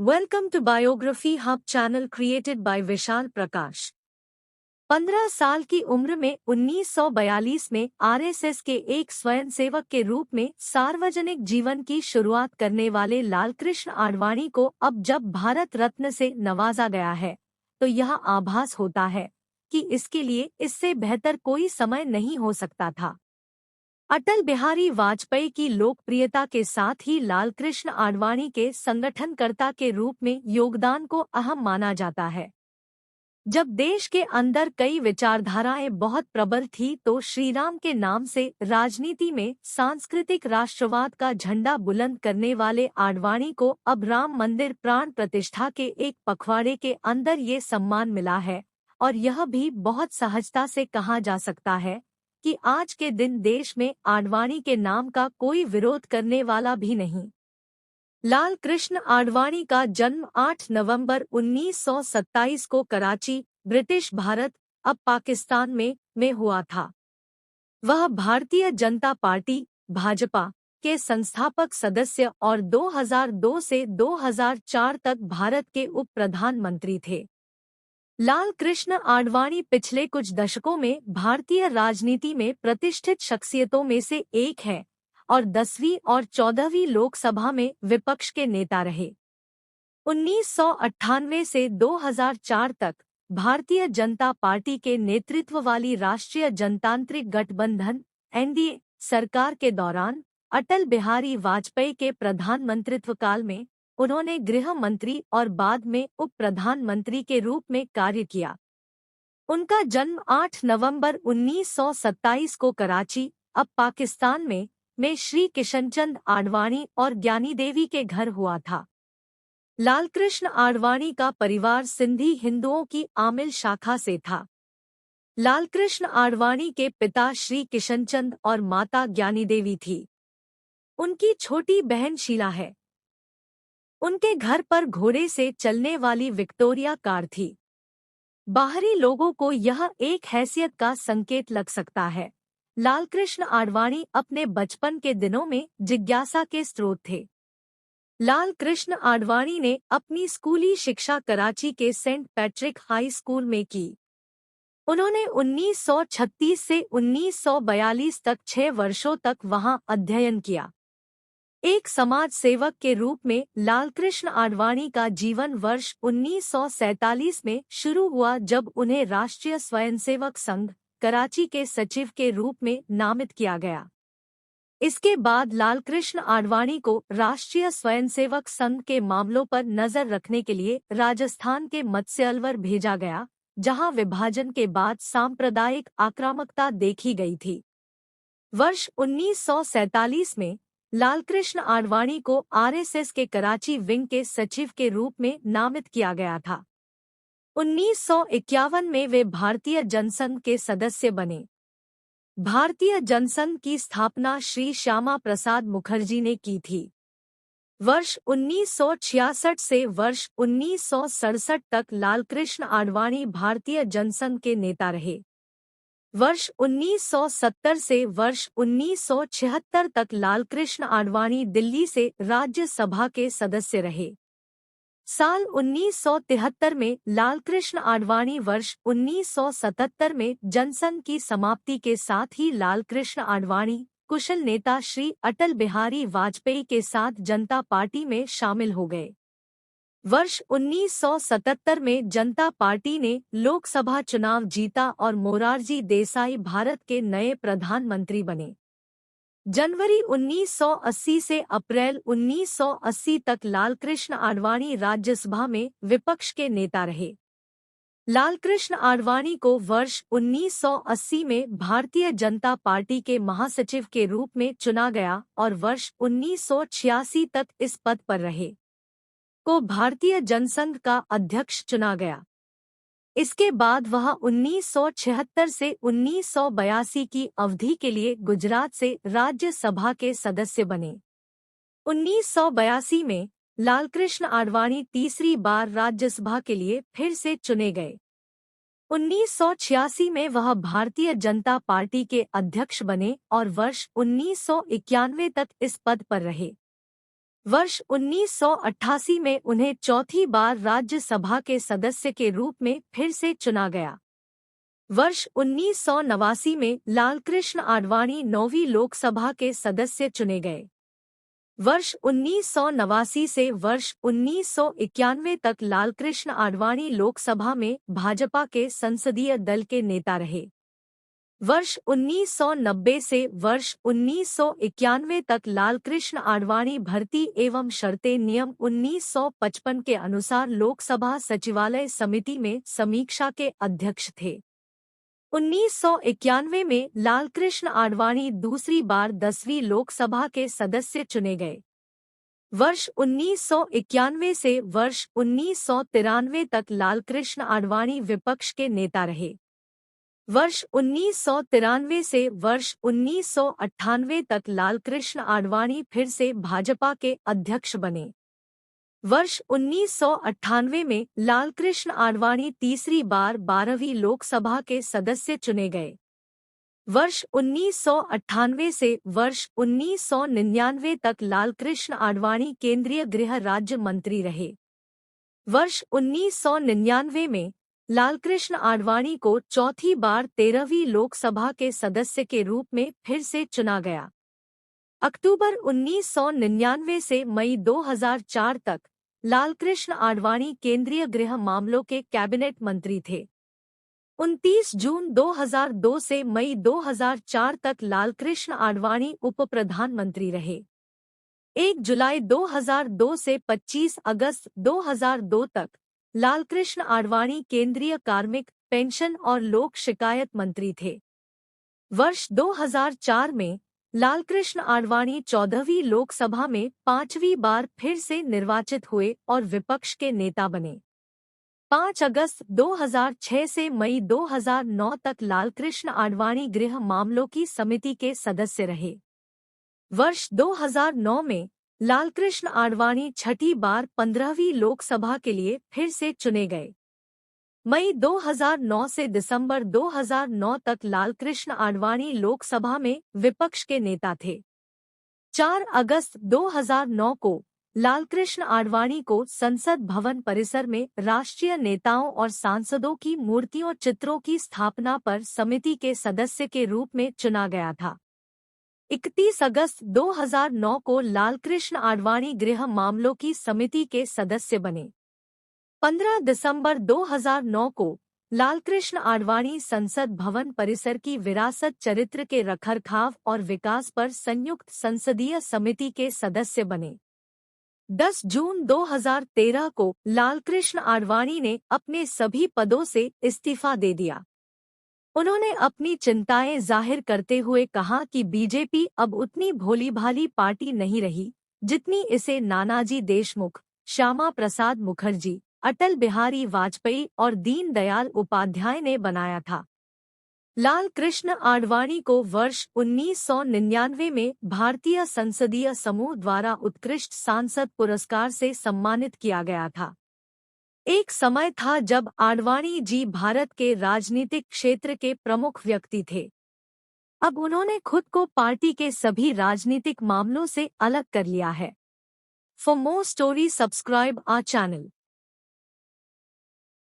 Welcome to biography hub channel created by Vishal Prakash. 15 साल की उम्र में 1942 में आरएसएस के एक स्वयंसेवक के रूप में सार्वजनिक जीवन की शुरुआत करने वाले लालकृष्ण आडवाणी को अब जब भारत रत्न से नवाजा गया है तो यह आभास होता है कि इसके लिए इससे बेहतर कोई समय नहीं हो सकता था। अटल बिहारी वाजपेयी की लोकप्रियता के साथ ही लालकृष्ण आडवाणी के संगठनकर्ता के रूप में योगदान को अहम माना जाता है। जब देश के अंदर कई विचारधाराएं बहुत प्रबल थी तो श्रीराम के नाम से राजनीति में सांस्कृतिक राष्ट्रवाद का झंडा बुलंद करने वाले आडवाणी को अब राम मंदिर प्राण प्रतिष्ठा के एक पखवाड़े के अंदर ये सम्मान मिला है। और यह भी बहुत सहजता से कहा जा सकता है कि आज के दिन देश में आडवाणी के नाम का कोई विरोध करने वाला भी नहीं। लाल कृष्ण आडवाणी का जन्म 8 नवंबर 1927 को कराची, ब्रिटिश भारत, अब पाकिस्तान में हुआ था। वह भारतीय जनता पार्टी भाजपा के संस्थापक सदस्य और 2002 से 2004 तक भारत के उप प्रधानमंत्री थे। लाल कृष्ण आडवाणी पिछले कुछ दशकों में भारतीय राजनीति में प्रतिष्ठित शख्सियतों में से एक है और 10वीं और 14वीं लोकसभा में विपक्ष के नेता रहे। 1998 से 2004 तक भारतीय जनता पार्टी के नेतृत्व वाली राष्ट्रीय जनतांत्रिक गठबंधन (एनडीए) सरकार के दौरान अटल बिहारी वाजपेयी के प्रधानमंत्रित्व काल में उन्होंने गृह मंत्री और बाद में उप प्रधानमंत्री के रूप में कार्य किया। उनका जन्म 8 नवंबर 1927 को कराची, अब पाकिस्तान में श्री किशनचंद आडवाणी और ज्ञानी देवी के घर हुआ था। लालकृष्ण आडवाणी का परिवार सिंधी हिंदुओं की आमिल शाखा से था। लालकृष्ण आडवाणी के पिता श्री किशनचंद और माता ज्ञानी देवी थी। उनकी छोटी बहन शीला है। उनके घर पर घोड़े से चलने वाली विक्टोरिया कार थी। बाहरी लोगों को यह एक हैसियत का संकेत लग सकता है। लालकृष्ण आडवाणी अपने बचपन के दिनों में जिज्ञासा के स्रोत थे। लालकृष्ण आडवाणी ने अपनी स्कूली शिक्षा कराची के सेंट पैट्रिक हाई स्कूल में की। उन्होंने 1936 से 1942 तक 6 वर्षों तक वहां अध्ययन किया। एक समाज सेवक के रूप में लालकृष्ण आडवाणी का जीवन वर्ष 1947 में शुरू हुआ जब उन्हें राष्ट्रीय स्वयंसेवक संघ कराची के सचिव के रूप में नामित किया गया। इसके बाद लालकृष्ण आडवाणी को राष्ट्रीय स्वयंसेवक संघ के मामलों पर नजर रखने के लिए राजस्थान के मत्स्यलवर भेजा गया, जहां विभाजन के बाद सांप्रदायिक आक्रामकता देखी गई थी। वर्ष 1947 में लालकृष्ण आडवाणी को आरएसएस के कराची विंग के सचिव के रूप में नामित किया गया था। 1951 में वे भारतीय जनसंघ के सदस्य बने। भारतीय जनसंघ की स्थापना श्री श्यामा प्रसाद मुखर्जी ने की थी। वर्ष 1966 से वर्ष 1967 तक लालकृष्ण आडवाणी भारतीय जनसंघ के नेता रहे। वर्ष 1970 से वर्ष 1976 तक लालकृष्ण आडवाणी दिल्ली से राज्यसभा के सदस्य रहे। साल 1973 में लालकृष्ण आडवाणी वर्ष 1977 में जनसंघ की समाप्ति के साथ ही लालकृष्ण आडवाणी कुशल नेता श्री अटल बिहारी वाजपेयी के साथ जनता पार्टी में शामिल हो गए। वर्ष 1977 में जनता पार्टी ने लोकसभा चुनाव जीता और मोरारजी देसाई भारत के नए प्रधानमंत्री बने। जनवरी 1980 से अप्रैल 1980 तक लालकृष्ण आडवाणी राज्यसभा में विपक्ष के नेता रहे। लालकृष्ण आडवाणी को वर्ष 1980 में भारतीय जनता पार्टी के महासचिव के रूप में चुना गया और वर्ष 1986 तक इस पद पर रहे। को भारतीय जनसंघ का अध्यक्ष चुना गया। इसके बाद वह 1976 से 1982 की अवधि के लिए गुजरात से राज्यसभा के सदस्य बने। 1982 में लालकृष्ण आडवाणी तीसरी बार राज्यसभा के लिए फिर से चुने गए। 1986 में वह भारतीय जनता पार्टी के अध्यक्ष बने और वर्ष 1991 तक इस पद पर रहे। वर्ष 1988 में उन्हें चौथी बार राज्यसभा के सदस्य के रूप में फिर से चुना गया। वर्ष 1989 में लालकृष्ण आडवाणी 9वीं लोकसभा के सदस्य चुने गए। वर्ष 1989 से वर्ष 1991 तक लालकृष्ण आडवाणी लोकसभा में भाजपा के संसदीय दल के नेता रहे। वर्ष 1990 से वर्ष 1991 तक लालकृष्ण आडवाणी भर्ती एवं शर्तें नियम 1955 के अनुसार लोकसभा सचिवालय समिति में समीक्षा के अध्यक्ष थे। 1991 में लालकृष्ण आडवाणी दूसरी बार 10वीं लोकसभा के सदस्य चुने गए। वर्ष 1991 से वर्ष 1993 तक लालकृष्ण आडवाणी विपक्ष के नेता रहे। वर्ष 1993 से वर्ष 1998 तक लालकृष्ण आडवाणी फिर से भाजपा के अध्यक्ष बने। वर्ष 1998 में लालकृष्ण आडवाणी तीसरी बार 12वीं लोकसभा के सदस्य चुने गए। वर्ष 1998 से वर्ष 1999 तक लालकृष्ण आडवाणी केंद्रीय गृह राज्य मंत्री रहे। वर्ष 1999 में लालकृष्ण आडवाणी को चौथी बार 13वीं लोकसभा के सदस्य के रूप में फिर से चुना गया। अक्टूबर 1999 से मई 2004 तक लालकृष्ण आडवाणी केंद्रीय गृह मामलों के कैबिनेट मंत्री थे। 29 जून 2002 से मई 2004 तक लालकृष्ण आडवाणी उप प्रधानमंत्री रहे। 1 जुलाई 2002 से 25 अगस्त 2002 तक लालकृष्ण आडवाणी केंद्रीय कार्मिक, पेंशन और लोक शिकायत मंत्री थे। वर्ष 2004 में लालकृष्ण आडवाणी 14वीं लोकसभा में 5वीं बार फिर से निर्वाचित हुए और विपक्ष के नेता बने। 5 अगस्त 2006 से मई 2009 तक लालकृष्ण आडवाणी गृह मामलों की समिति के सदस्य रहे। वर्ष 2009 में लालकृष्ण आडवाणी छठी बार 15वीं लोकसभा के लिए फिर से चुने गए। मई 2009 से दिसंबर 2009 तक लालकृष्ण आडवाणी लोकसभा में विपक्ष के नेता थे। 4 अगस्त 2009 को लालकृष्ण आडवाणी को संसद भवन परिसर में राष्ट्रीय नेताओं और सांसदों की मूर्तियों चित्रों की स्थापना पर समिति के सदस्य के रूप में चुना गया था। 31 अगस्त 2009 को लालकृष्ण आडवाणी गृह मामलों की समिति के सदस्य बने। 15 दिसंबर 2009 को लालकृष्ण आडवाणी संसद भवन परिसर की विरासत चरित्र के रखरखाव और विकास पर संयुक्त संसदीय समिति के सदस्य बने। 10 जून 2013 को लालकृष्ण आडवाणी ने अपने सभी पदों से इस्तीफा दे दिया। उन्होंने अपनी चिंताएं जाहिर करते हुए कहा कि बीजेपी अब उतनी भोली भाली पार्टी नहीं रही जितनी इसे नानाजी देशमुख, श्यामा प्रसाद मुखर्जी, अटल बिहारी वाजपेयी और दीन दयाल उपाध्याय ने बनाया था। लालकृष्ण आडवाणी को वर्ष 1999 में भारतीय संसदीय समूह द्वारा उत्कृष्ट सांसद पुरस्कार से सम्मानित किया गया था। एक समय था जब आडवाणी जी भारत के राजनीतिक क्षेत्र के प्रमुख व्यक्ति थे। अब उन्होंने खुद को पार्टी के सभी राजनीतिक मामलों से अलग कर लिया है। For more story subscribe our channel.